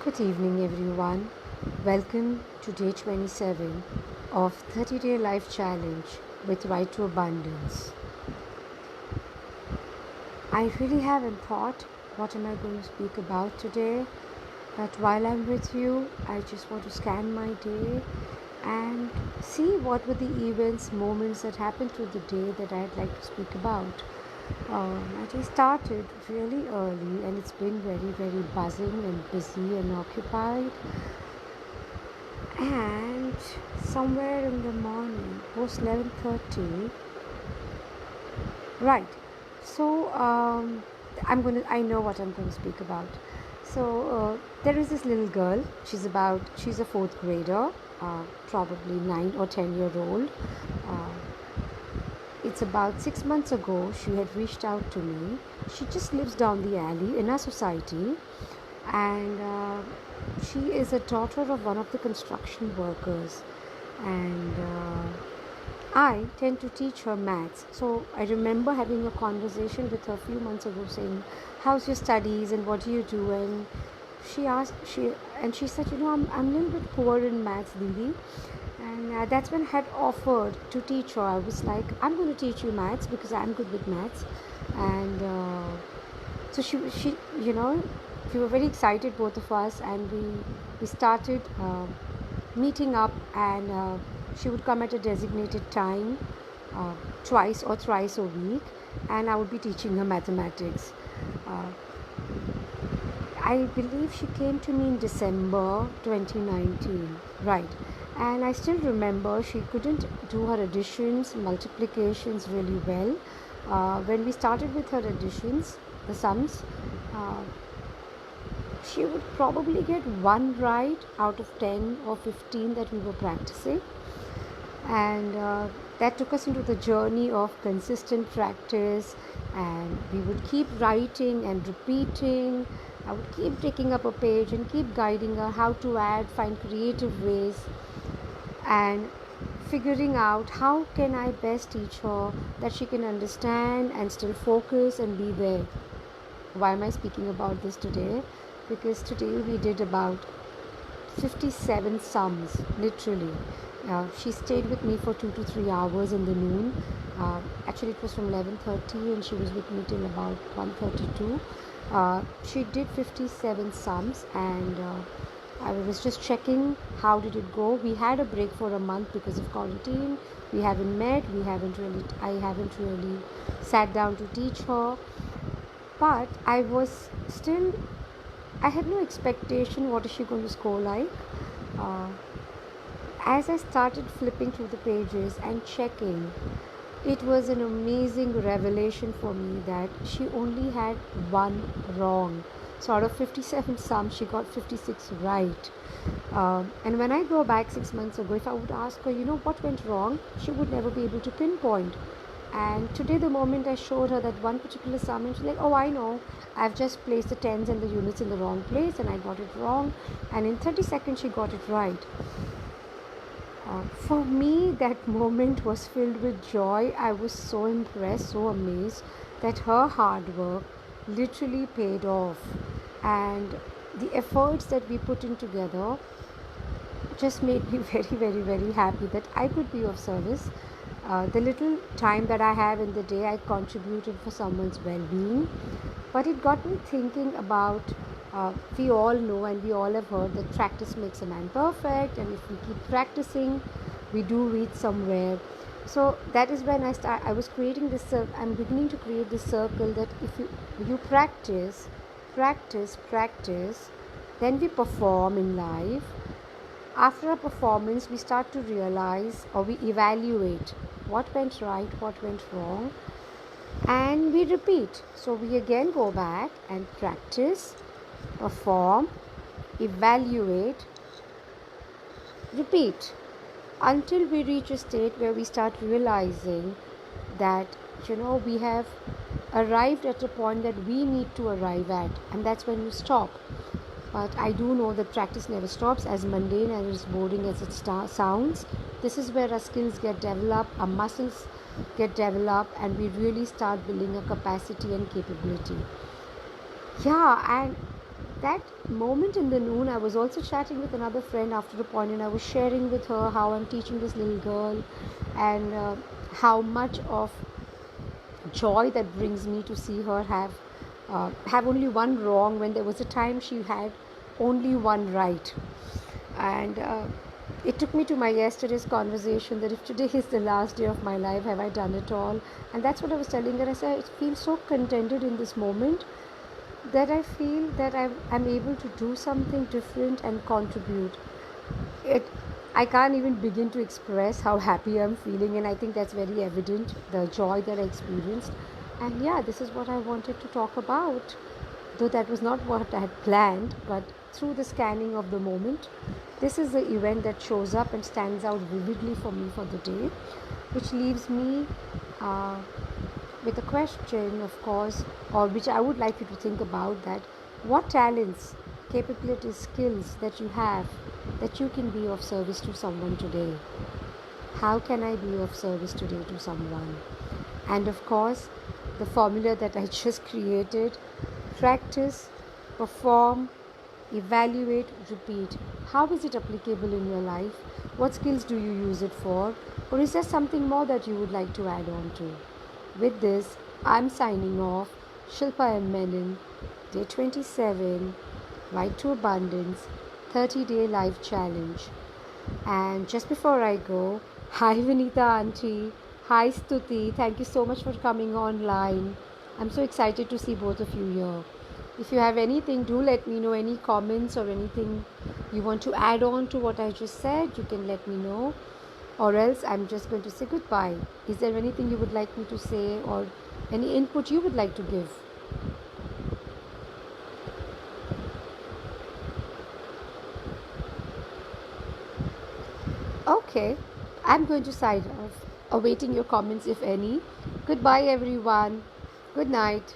Good evening, everyone. Welcome to day 27 of 30-day life challenge with Right to Abundance. I really haven't thought what am I going to speak about today, but while I'm with you, I just want to scan my day and see what were the events, moments that happened through the day that I'd like to speak about. My day started really early and it's been very, very buzzing and busy and occupied. And somewhere in the morning, post 11:30, right? So I know what I'm going to speak about. So there is this little girl. She's a fourth grader, probably 9 or 10 year old. Uh, it's about 6 months ago. She had reached out to me. She just lives down the alley in our society, and she is a daughter of one of the construction workers. And I tend to teach her maths. So I remember having a conversation with her a few months ago saying, "How's your studies and what do you do?" And she said, I'm a little bit poor in maths, Didi. And that's when I had offered to teach her. I was like, I'm going to teach you maths because I'm good with maths. And so we were very excited, both of us, and we started meeting up, and she would come at a designated time, twice or thrice a week, and I would be teaching her mathematics. Uh, I believe she came to me in December 2019, right? And I still remember she couldn't do her additions, multiplications really well. When we started with her additions, the sums, uh, she would probably get one right out of 10 or 15 that we were practicing. And that took us into the journey of consistent practice, and we would keep writing and repeating. I would keep taking up a page and keep guiding her how to add, find creative ways, and figuring out how can I best teach her that she can understand and still focus and be there. Why am I speaking about this today? Because today we did about 57 sums, literally. She stayed with me for 2 to 3 hours in the noon. Actually, it was from 11:30, and she was with me till about 1:32. She did 57 sums, and I was just checking how did it go. We had a break for a month because of quarantine. We haven't met. I haven't really sat down to teach her, but I had no expectation what is she going to score like. Uh, as I started flipping through the pages and checking, it was an amazing revelation for me that she only had one wrong. So out of 57 sums, she got 56 right. And when I go back 6 months ago, if I would ask her, what went wrong, she would never be able to pinpoint. And today, the moment I showed her that one particular sum, and she's like, "Oh, I know. I've just placed the tens and the units in the wrong place, and I got it wrong." And in 30 seconds, she got it right. For me, that moment was filled with joy. I was so impressed, so amazed that her hard work literally paid off. And the efforts that we put in together just made me very, very, very happy that I could be of service. The little time that I have in the day, I contributed for someone's well being. But it got me thinking about we all know and we all have heard that practice makes a man perfect, and if we keep practicing, we do reach somewhere. So that is when I was creating this. I'm beginning to create this circle that if you practice, practice, practice, then we perform in life. After a performance, we start to realize or we evaluate what went right, what went wrong, and we repeat. So we again go back and practice, perform, evaluate, repeat until we reach a state where we start realizing that we have arrived at a point that we need to arrive at, and that's when you stop. But I do know that practice never stops, as mundane and as boring as it sounds. This is where our skills get developed, our muscles get developed, and we really start building a capacity and capability. Yeah, and that moment in the noon, I was also chatting with another friend after a point, and I was sharing with her how I'm teaching this little girl, and how much of joy that brings me to see her have only one wrong when there was a time she had only one right. And it took me to my yesterday's conversation, that if today is the last day of my life, have I done it all? And that's what I was telling her. I said, I feel so contented in this moment, that I feel that I'm able to do something different and contribute. It I can't even begin to express how happy I'm feeling, and I think that's very evident, the joy that I experienced. And yeah, this is what I wanted to talk about, though that was not what I had planned. But through the scanning of the moment, this is the event that shows up and stands out vividly for me for the day, which leaves me uh, with a question, of course, or which I would like you to think about, that what talents, capabilities, skills that you have, that you can be of service to someone today. How can I be of service today to someone? And of course, the formula that I just created: practice, perform, evaluate, repeat. How is it applicable in your life? What skills do you use it for? Or is there something more that you would like to add on to? With this, I'm signing off. Shilpa M. Menon, Day 27, Right to Abundance, 30-day life challenge. And just before I go, hi Vinita Auntie, hi Stuti, thank you so much for coming online. I'm so excited to see both of you here. If you have anything, do let me know. Any comments or anything you want to add on to what I just said, you can let me know. Or else I'm just going to say goodbye. Is there anything you would like me to say, or any input you would like to give? Okay, I'm going to sign off, awaiting your comments if any. Goodbye, everyone. Good night.